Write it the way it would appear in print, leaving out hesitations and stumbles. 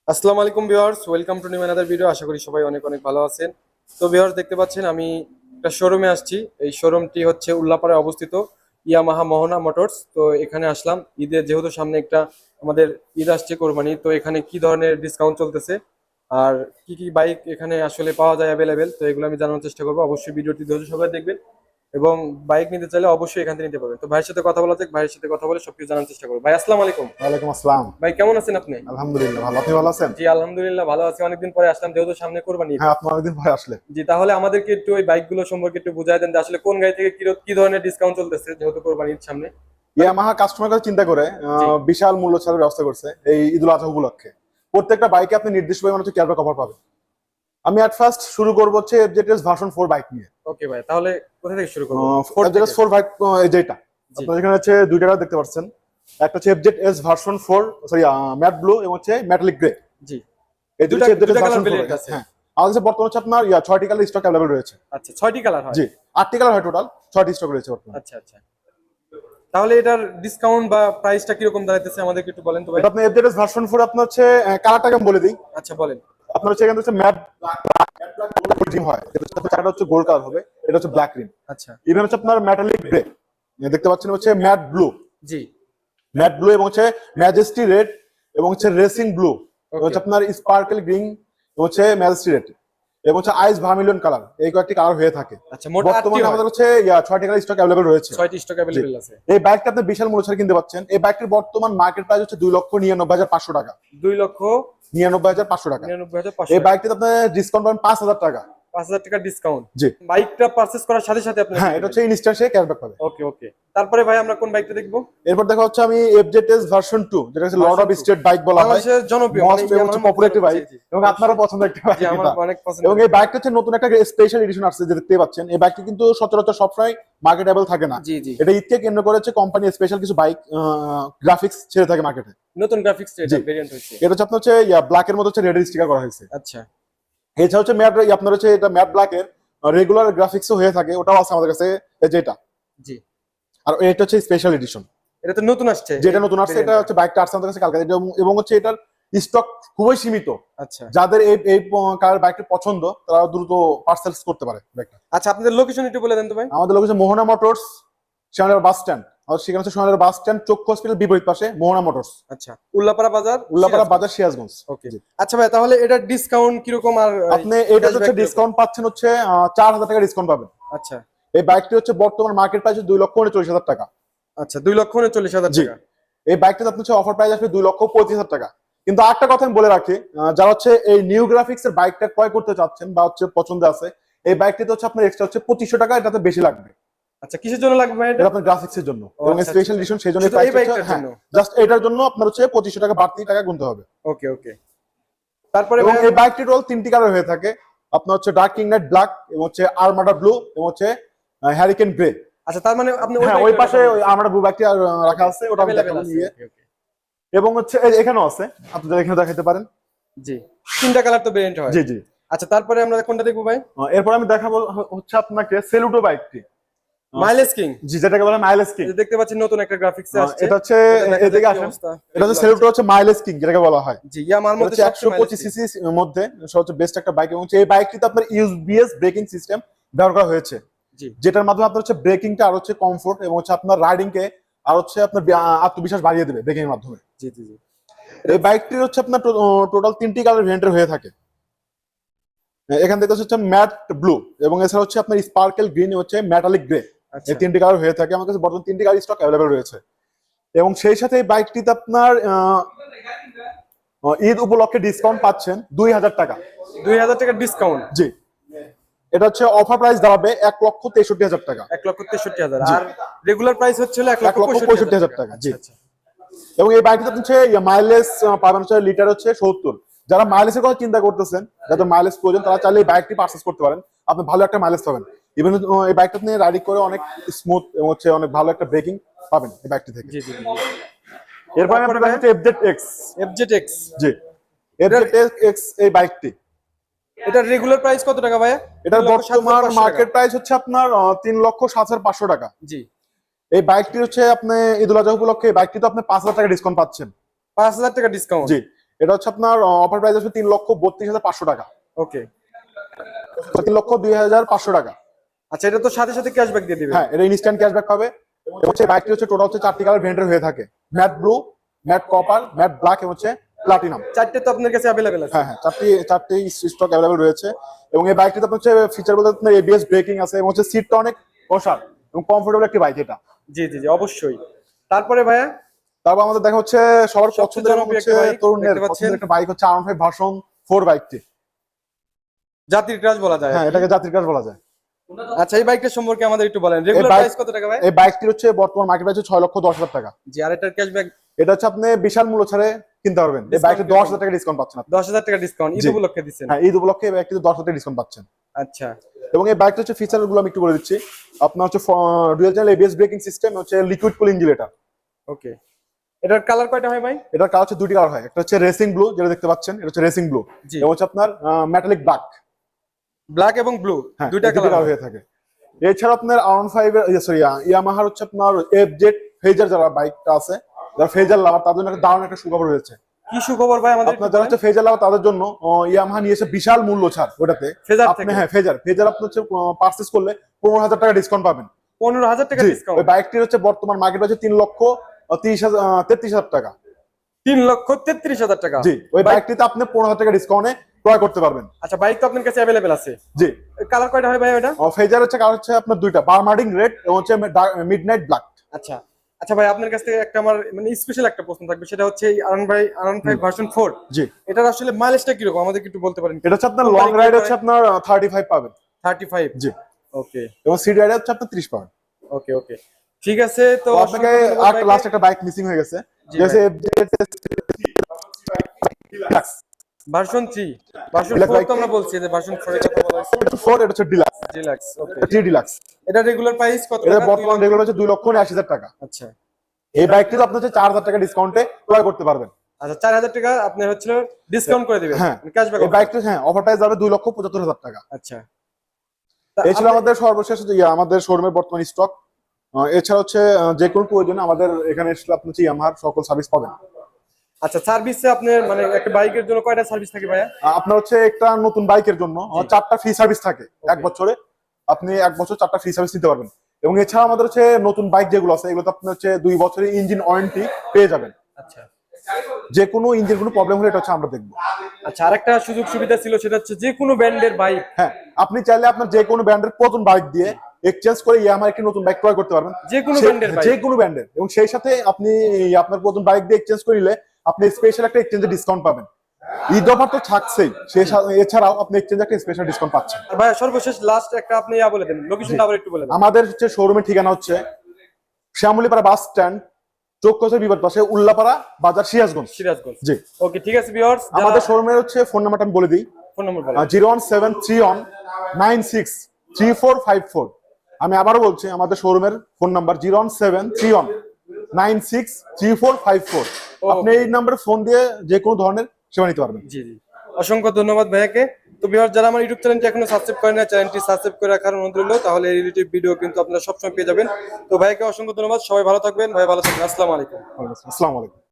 আসসালামু আলাইকুম viewers, welcome to new another video. আশা করি সবাই অনেক অনেক ভালো আছেন। তো ভিউয়ার্স, দেখতে পাচ্ছেন আমি একটা শোরুমে আসছি। এই শোরুমটি হচ্ছে উল্লাপাড়ায় অবস্থিত, ইয়ামাহা মোহনা মোটরস। তো এখানে আসলাম ঈদের, যেহেতু সামনে একটা আমাদের ঈদ আসছে, কোরবানি। তো এখানে কি ধরনের ডিসকাউন্ট চলতেছে আর কি কি বাইক এখানে আসলে পাওয়া যায় অ্যাভেলেবেল, তো এগুলো আমি জানার চেষ্টা করবো। অবশ্যই ভিডিওটি ধৈর্য সহকারে দেখবেন এবং বাইক নিতে চাইলে অবশ্যই এখান থেকে নিতে পারবেন। তো ভাইয়ের সাথে কথা বলা যাক, ভাইয়ের সাথে কথা বলে সবকিছু জানার চেষ্টা করবো। ভাই আসসালামু আলাইকুম। ওয়ালাইকুম আসসালাম। ভাই কেমন আছেন আপনি? আলহামদুলিল্লাহ ভালো। আপনি ভালো আছেন? জি আলহামদুলিল্লাহ ভালো আছি। অনেকদিন পরে আসলাম, যেহেতু সামনে কোরবানি ঈদ। হ্যাঁ, আপনি অনেকদিন পরে আসলে। জি, তাহলে আমাদেরকে একটু ওই বাইকগুলো সম্পর্কে একটু বুঝাই দেন যে আসলে কোন গাড়ি থেকে কি ধরনের ডিসকাউন্ট চলতেছে, যেহেতু কোরবানি ঈদ সামনে। ইয়ামাহা কাস্টমার কথা চিন্তা করে জি। বিশাল মূল্য ছাড়ের ব্যবস্থা করছে এই ঈদুল আজহা উপলক্ষে। প্রত্যেকটা বাইকে আপনি নির্দিষ্ট পরিমাণ হচ্ছে ক্যাশব্যাক অফার পাবেন। আমি এট ফার্স্ট শুরু করবো হচ্ছে এফজেডএস ভার্সন 4 বাইক নিয়ে। ওকে ভাই, তাহলে কোথা থেকে শুরু করবো? ফোর থেকে। এফজেডএস 4 বাইক, যেটা জি। আপনার এখানে হচ্ছে দুইটা দেখতে পাচ্ছেন। একটা হচ্ছে FZS version 4, sorry matte blue, এবং হচ্ছে মেটালিক গ্রে। জি। এই দুটো দুটা এফজেডএস দুটা কালার ভার্সন 4। ভেরিয়েন্ট আছে। হ্যাঁ, আমাদের কাছে বর্তমানে হচ্ছে আপনার 6টি কালার স্টক অ্যাভেলেবল রয়েছে। আচ্ছা, 6টি কালার হয়। জি, 8টি কালার হয় টোটাল, 6টি স্টক রয়েছে বর্তমানে। আচ্ছা আচ্ছা, তাহলে এটার ডিসকাউন্ট বা প্রাইসটা কিরকম দাঁড়াইতেছে আমাদেরকে একটু বলেন তো ভাই। এটা আপনার এফজেডএস ভার্সন 4 আপনার হচ্ছে কালারটাকে আমি বলে দিই। আচ্ছা বলেন। আপনার হচ্ছে এখানে হচ্ছে ম্যাট ব্ল্যাক রিম হয়, এটা হচ্ছে কালারটা হচ্ছে গোল্ড কালার হবে, এটা হচ্ছে ব্ল্যাক রিম। আচ্ছা। ইভেন হচ্ছে আপনার মেটালিক গ্রে দেখতে পাচ্ছেন, হচ্ছে ম্যাট ব্লু, জি। ম্যাট ব্লু, এবং হচ্ছে ম্যাজেস্টি রেড, এবং হচ্ছে রেসিং ব্লু, ওকে। হচ্ছে আপনার স্পার্কেল গ্রিন, এবং হচ্ছে ম্যাজেস্টি রেড, এবং হচ্ছে আইস ভার্মিলিয়ন কালার। এই কয়েকটি কালার হয়ে থাকে। আচ্ছা, মোট 8টি বর্তমানে হয়। আমাদের হচ্ছে 6টি কালার স্টক অ্যাভেলেবল রয়েছে। 6টি স্টক অ্যাভেলেবল আছে। এই বাইকটা আপনি বিশাল মূল্য ছাড়ে কিনতে পাচ্ছেন। এই বাইকটির বর্তমান মার্কেট প্রাইস হচ্ছে 2,99,500 টাকা। 2,99,500 টাকা। এই 99,500 বাইকটিতে আপনার ডিসকাউন্ট পাবেন 5,000 টাকা। 5,000 টাকা ডিসকাউন্ট। জি। বাইকটা পারচেজ করার সাথে সাথে আপনি হ্যাঁ, এটা হচ্ছে ইনস্ট্যান্ট সে ক্যাশব্যাক পাবে। ওকে ওকে। তারপরে ভাই আমরা কোন বাইকটা দেখবো? এরপর দেখা হচ্ছে আমি এফজেডএস ভার্সন 2, যেটা হচ্ছে Lord of Version 2 state bike বলা হয়। বাংলাদেশের জনপ্রিয়, মানে মোস্ট হচ্ছে পপুলার একটি বাইক, এবং আপনারও পছন্দের একটি বাইক জি আমার এটা। অনেক পছন্দ। এবং এই বাইকটা হচ্ছে নতুন একটা স্পেশাল এডিশন আসছে, যে দেখতে পাচ্ছেন। এই বাইকটি কিন্তু সচরাচর সবসময় মার্কেটেবল থাকে না। জি জি। এটা ঈদকে কেন্দ্র করে হচ্ছে কোম্পানি স্পেশাল কিছু বাইক গ্রাফিক্স ছেড়ে থাকে মার্কেটে। নতুন গ্রাফিক্স জি। এটা ভেরিয়েন্ট হচ্ছে। এটা হচ্ছে আপনার হচ্ছে ব্ল্যাক এর মধ্যে হচ্ছে রেড স্টিকার করা হয়েছে। আচ্ছা। এছাড়া হচ্ছে ম্যাট, আপনার হচ্ছে এটা ম্যাট ব্ল্যাক এর রেগুলার গ্রাফিক্সও হয়ে থাকে, ওটাও আছে আমাদের কাছে, এই যেটা। জি। আর এটা হচ্ছে স্পেশাল এডিশন, এটা তো নতুন আসছে, যেটা নতুন আসছে। এটা হচ্ছে বাইকটা আসছে আমাদের কাছে কালকে, এবং হচ্ছে এটার স্টক খুবই সীমিত। আচ্ছা যাদের এই এই কার বাইকটা পছন্দ, তারা দ্রুত পার্সেলস করতে পারে বাইকটা। আচ্ছা, আপনাদের লোকেশন একটু বলে দেন তো ভাই। আমাদের লোক হচ্ছে মোহনা মোটরস, সোনার বাস স্ট্যান্ড। আর সেখানে হচ্ছে সোনার বাস স্ট্যান্ড, চক্ষু হসপিটাল বিপরীত পাশে মোহনা মোটরস, আচ্ছা, উল্লাপাড়া বাজার, উল্লাপাড়া বাজার, সিরাজগঞ্জ। ওকে। জি। আচ্ছা ভাই, তাহলে এটার ডিসকাউন্ট কিরকম? আর আপনি এটা হচ্ছে cashback কিরকম? ডিসকাউন্ট পাচ্ছেন হচ্ছে 4,000 টাকা ডিসকাউন্ট পাবেন। আচ্ছা এই বাইকটি হচ্ছে বর্তমান মার্কেট প্রাইস 2,39,000 টাকা। আচ্ছা, 2,39,000 জি। টাকা। এই বাইকটাতে আপনার হচ্ছে অফার প্রাইস আসবে 2,35,000 টাকা। কিন্তু আরেকটা কথা আমি বলে রাখি, যারা হচ্ছে এই নিউ গ্রাফিক্স এর বাইকটা ক্রয় করতে চাচ্ছেন বা হচ্ছে পছন্দ আছে, এই বাইকটিতে হচ্ছে আপনার এক্সট্রা হচ্ছে 2,500 টাকা এটাতে বেশি লাগবে। আচ্ছা, কিসের জন্য লাগবে ভাই এটা? এটা আপনার গ্রাফিক্স এর জন্য, এবং আচ্ছা, স্পেশাল এডিশন, সেই জন্য শুধু এই বাইকটার জন্য? জাস্ট এটার জন্য আপনার হচ্ছে 2,500 টাকা বাড়তি টাকা গুনতে হবে। ওকে ওকে। তারপরে এবং ভাই এই বাইকটির রোল 3টি কালার হয়ে থাকে। আপনার হচ্ছে ডার্ক কিংনাইট ব্ল্যাক, এবং হচ্ছে আর্মাডা ব্লু, এবং হচ্ছে হ্যারিকেন গ্রে। আচ্ছা, তার মানে আপনি হ্যাঁ, ওই পাশে ওই আর্মাডা ব্লু বাইকটি রাখা আছে, ওটা আমি দেখাবো নিয়ে। ওকে ওকে। এবং হচ্ছে এখানেও আছে, আপনারা এখানে দেখাতে পারেন। জি, তিনটা কালার তো ভেরিয়েন্ট হয়। জি জি। আচ্ছা, তারপরে আমরা কোনটা দেখবো ভাই? এরপর আমি দেখাবো হচ্ছে আপনাকে সেলুটো বাইকটি। Mileage king. জি, যেটাকে বলে মাইলেজ কিং। দেখতে পাচ্ছি নতুন একটা গ্রাফিক্স আসছে। এটা হচ্ছে দেখা যাক এদিকে কি আসেন। অবস্থা। এটা হচ্ছে সেলুটো হচ্ছে মাইলেজ কিং, যেটাকে বলা হয়। জি, ইয়ামার মধ্যে হচ্ছে 125 সিসি মধ্যে সবচেয়ে বেস্ট একটা বাইক, এবং এই বাইকটিতে আপনার ইউবিএস ব্রেকিং সিস্টেম ব্যবহার করা হয়েছে, জি যেটার মাধ্যমে আপনার হচ্ছে ব্রেকিংটা আর হচ্ছে কমফোর্ট, এবং হচ্ছে আপনার রাইডিং কে আর হচ্ছে আপনার আত্মবিশ্বাস বাড়িয়ে দেবে ব্রেকিং এর মাধ্যমে। জি জি জি। এই বাইকটির হচ্ছে আপনার টোটাল 3টি কালার ভেরিয়েন্টের হয়ে থাকে। এখান থেকে হচ্ছে ম্যাট ব্লু, এবং এছাড়া হচ্ছে আপনার স্পার্কেল গ্রিন, হচ্ছে মেটালিক গ্রে। আচ্ছা এই 3টি কালার হয়ে থাকে। আমার কাছে বর্তমানে 3টি কালার স্টক অ্যাভেলেবল রয়েছে। এবং সেই সাথে এই বাইকটিতে আপনার ঈদ উপলক্ষে ডিসকাউন্ট পাচ্ছেন 2,000 টাকা। 2,000 টাকা ডিসকাউন্ট। জি। এটা হচ্ছে অফার প্রাইস দাঁড়াবে 1,63,000 টাকা। 1,63,000। আর রেগুলার প্রাইস হচ্ছে 1,65,000 টাকা। জি। আচ্ছা এবং এই বাইকটিতে আপনি হচ্ছে মাইলেজ পাবেন হচ্ছে লিটার হচ্ছে 70। যারা মাইলেজের কথা চিন্তা করতেছেন, যাদের মাইলেজ প্রয়োজন, তারা চাইলে এই বাইকটি পারচেজ করতে পারেন। আপনি ভালো একটা মাইলেজ পাবেন। ইভেন এই বাইকটা আপনি রাইডিং করে অনেক স্মুথ, এবং হচ্ছে অনেক ভালো একটা ব্রেকিং পাবেন এই বাইকটি থেকে। জি জি জি। এরপর আমি আপনাদের হচ্ছে এফজেড-এক্স। এফজেড-এক্স। জি। এফজেড-এক্স এই বাইকটি, এটার রেগুলার প্রাইস কত টাকা ভাইয়া? এটার বর্তমান 3,07,500 মার্কেট প্রাইস হচ্ছে আপনার 3,07,500 টাকা। জি। এই বাইকটি হচ্ছে আপনি ঈদুল আজহা উপলক্ষে এই বাইকটি তো আপনি 5,000 টাকা ডিসকাউন্ট পাচ্ছেন। 5,000 টাকা ডিসকাউন্ট। জি। এটা হচ্ছে আপনার অফার প্রাইস আছে 3,32,500 টাকা। ওকে, 3,02,500 টাকা। আচ্ছা এটা তো সাথে সাথে ক্যাশব্যাক দিয়ে দিবেন? হ্যাঁ, এটা ইনস্ট্যান্ট ক্যাশব্যাক পাবে। এবং হচ্ছে বাইকটি হচ্ছে টোটাল হচ্ছে 4টি কালার ভেরিয়েন্টের হয়ে থাকে, matte blue, matte copper, matte black এবং হচ্ছে প্লাটিনাম। 4টে তো আপনার কাছে অ্যাভেলেবেল আছে? হ্যাঁ, চারটি স্টক অ্যাভেলেবল রয়েছে। এবং এই বাইকটিতে আপনার হচ্ছে ফিচার বলতে আপনার এবিএস ব্রেকিং আছে এবং হচ্ছে সিটটা অনেক বসার এবং কমফোর্টেবল একটি বাইক এটা। জি জি জি, অবশ্যই। তারপরে ভাইয়া তারপর আমাদের দেখা হচ্ছে সবার সবচেয়ে পছন্দের এবং জনপ্রিয় হচ্ছে একটা বাইক তরুণদের দেখতে পাচ্ছেন। পছন্দের একটা বাইক হচ্ছে R15 ভার্সন 4 বাইকটি। জাতির ক্রাশ বলা যায়। হ্যাঁ, এটাকে জাতির কাজ বলা যায়। আচ্ছা এই বাইকটা সম্পর্কে আমাদের একটু বলেন, রেগুলার বাইক- প্রাইস কত টাকা ভাই? এই বাইকটির হচ্ছে বর্তমান মার্কেট প্রাইস 6,10,000 টাকা। জি, আর এটার ক্যাশব্যাক এটা হচ্ছে আপনি বিশাল মূল্য ছাড়ে কিনতে পারবেন। এই Discount বাইকটি পেয়ে 10,000 টাকা ডিসকাউন্ট পাচ্ছেন আপনি। 10,000 টাকা ডিসকাউন্ট ঈদ জি। উপলক্ষে দিচ্ছেন? হ্যাঁ, ঈদ উপলক্ষে এই বাইকটিতে 10,000 টাকা ডিসকাউন্ট পাচ্ছেন। আচ্ছা এবং এই বাইকটা হচ্ছে ফিচার গুলো আমি একটু বলে দিচ্ছি। আপনার হচ্ছে dual channel ABS braking system, হচ্ছে লিকুইড কুলিং ইঞ্জিলেটর। ওকে, এটার কালার কয়টা হয় ভাই? এটার কালার হচ্ছে দুটি কালার হয়, একটা হচ্ছে রেসিং ব্লু যেটা দেখতে পাচ্ছেন, এটা হচ্ছে রেসিং ব্লু, জি, এবং হচ্ছে আপনার মেটালিক ব্ল্যাক। ব্ল্যাক এবং ব্লু হ্যাঁ, দুইটা এই দুটি কালার কালার হয়ে থাকে। এছাড়া আপনার R15 এর সরি ইয়ামাহার হচ্ছে আপনার এফজেড ফেজার যারা বাইকটা আছে, যারা ফেজার লাভার তাদের জন্য একটা দারুণ একটা সুখবর রয়েছে। কি সুখবর ভাই আমাদের? আপনার যারা হচ্ছে ফেজার লাভার তাদের জন্য ইয়ামাহা নিয়েছে বিশাল মূল্য ছাড় ওটাতে। ফেজার আপনি থেকে হ্যাঁ ফেজার আপনি হচ্ছে পারচেজ করলে 15,000 টাকা ডিসকাউন্ট পাবেন। 15,000 টাকা জি, ডিসকাউন্ট? ওই বাইকটির হচ্ছে বর্তমান মার্কেট প্রাইস 3,33,000 টাকা। 3,33,000 টাকা? জি, ওই বাইকটিতে আপনি 15,000 টাকা ডিসকাউন্টে ক্রয় করতে পারবেন। আচ্ছা, বাইক তো আপনার কাছে অ্যাভেলেবেল আছে? জি। কালার কয়টা হয় ভাই ওটা? ফেজার হচ্ছে কালার হচ্ছে আপনার দুইটা, বার্মার্ডিং রেড এবং হচ্ছে মিডনাইট ব্ল্যাক। আচ্ছা আচ্ছা ভাই, আপনার কাছ থেকে একটা আমার মানে স্পেশাল একটা প্রশ্ন থাকবে, সেটা হচ্ছে এই আরন ফাইভ ভার্সন 4, জি, এটার আসলে মাইলেজটা কিরকম আমাদের একটু বলতে পারেন? এটা হচ্ছে আপনার লং কোম্পানি রাইড কি হচ্ছে আপনার 35 পাবেন। 35? জি, ওকে এবং সিডি রাইড হচ্ছে আপনার 30 পাবেন। ওকে ওকে, ঠিক আছে। তো তো আপনাকে আর লাস্ট একটা বাইক মিসিং হয়ে গেছে, জি যেটা ভার্সন 3, ভার্সন Deluxe 4 bike তো আমরা বলছি যে ভার্সন 4 এর কথা বলা হয়েছে। 4, এটা হচ্ছে ডিলাক্স, ডিলাক্স। ওকে, 3 ডিলাক্স। এটা রেগুলার প্রাইস কত এটা টাকা? বর্তমান রেগুলার হচ্ছে 2,80,000 টাকা। আচ্ছা এই বাইকটি তো আপনি হচ্ছে 4,000 টাকা ডিসকাউন্টে ক্রয় করতে পারবেন। আচ্ছা, 4,000 টাকা আপনি হচ্ছে ডিসকাউন্ট করে দিবেন? হ্যাঁ, ক্যাশব্যাক? এই বাইকটি হ্যাঁ অফার প্রাইস যাবে 2,75,000 টাকা। আচ্ছা, এই ছিল আমাদের সর্বশেষ আমাদের শোরুমের বর্তমান স্টক। এছাড়া হচ্ছে যে কোনো প্রয়োজনে আমাদের এখানে এসে আপনি হচ্ছে ইয়ামাহার সকল সার্ভিস পাবেন। আচ্ছা সার্ভিসে আপনার মানে একটা বাইকের জন্য কয়টা সার্ভিস থাকে ভাইয়া? আপনার হচ্ছে একটা নতুন বাইকের জন্য 4টা ফ্রি সার্ভিস থাকে এক বছরে। আপনি এক বছর 4টা ফ্রি সার্ভিস নিতে পারবেন। এবং এছাড়া আমাদের হচ্ছে নতুন বাইক যেগুলো আছে এগুলোতে আপনি হচ্ছে 2 বছরের ইঞ্জিন ওয়ারেন্টি পেয়ে যাবেন। আচ্ছা যে কোনো ইঞ্জিন কোনো প্রবলেম হলে এটা হচ্ছে আমরা দেখবো। আচ্ছা, আরেকটা সুযোগ সুবিধা ছিল, সেটা হচ্ছে যে কোনো ব্র্যান্ডের বাইক, হ্যাঁ, আপনি চাইলে আপনার যে কোনো ব্র্যান্ডের পুরাতন বাইক দিয়ে এক্সচেঞ্জ করে ইয়ামাহার একটি নতুন বাইক ক্রয় করতে পারবেন। যে কোনো ব্র্যান্ডের বাইক? যে কোনো ব্র্যান্ডের। এবং সেই সাথে আপনি আপনার পুরাতন বাইক দিয়ে এক্সচেঞ্জ করে নিলে আপনি স্পেশাল একটা এক্সচেঞ্জের ডিসকাউন্ট পাবেন। ঈদ অফার তো থাকছেই, এছাড়াও আপনি এক্সচেঞ্জ একটা স্পেশাল ডিসকাউন্ট পাচ্ছেন। আর ভাইয়া সর্বশেষ লাস্ট একটা আপনি বলে দেন, লোকেশনটা আবার একটু বলে দেন। আমাদের হচ্ছে শোরুমের ঠিকানা হচ্ছে শ্যামলীপাড়া বাস স্ট্যান্ড, চৌকসের বিপদ পাশে, উল্লাপাড়া বাজার, সিরাজগঞ্জ। সিরাজগঞ্জ? জি। ওকে, ঠিক আছে ভিউয়ার্স, আমাদের শোরুমের হচ্ছে ফোন নাম্বারটা আমি বলে দিই, ফোন নম্বর বলেন। 01731963454। আমি আবারও বলছি, আমাদের শোরুমের ফোন নাম্বার 01731963454। আপনি এই নাম্বারে ফোন দিয়ে যে কোনো ধরনের সেবা নিতে পারবেন। জি জি, অসংখ্য ধন্যবাদ ভাইয়াকে। তো ভিউয়ার্স, যারা আমার ইউটিউব চ্যানেলটি এখনো সাবস্ক্রাইব করেন না, চ্যানেলটি সাবস্ক্রাইব করে রাখার অনুরোধ রইল, তাহলে এই রিলেটিভ ভিডিও কিন্তু আপনারা সবসময় পেয়ে যাবেন। তো ভাইয়াকে অসংখ্য ধন্যবাদ, সবাই ভালো থাকবেন। ভাই ভালো থাকবেন, আসসালামু আলাইকুম। আসসালামু আলাইকুম।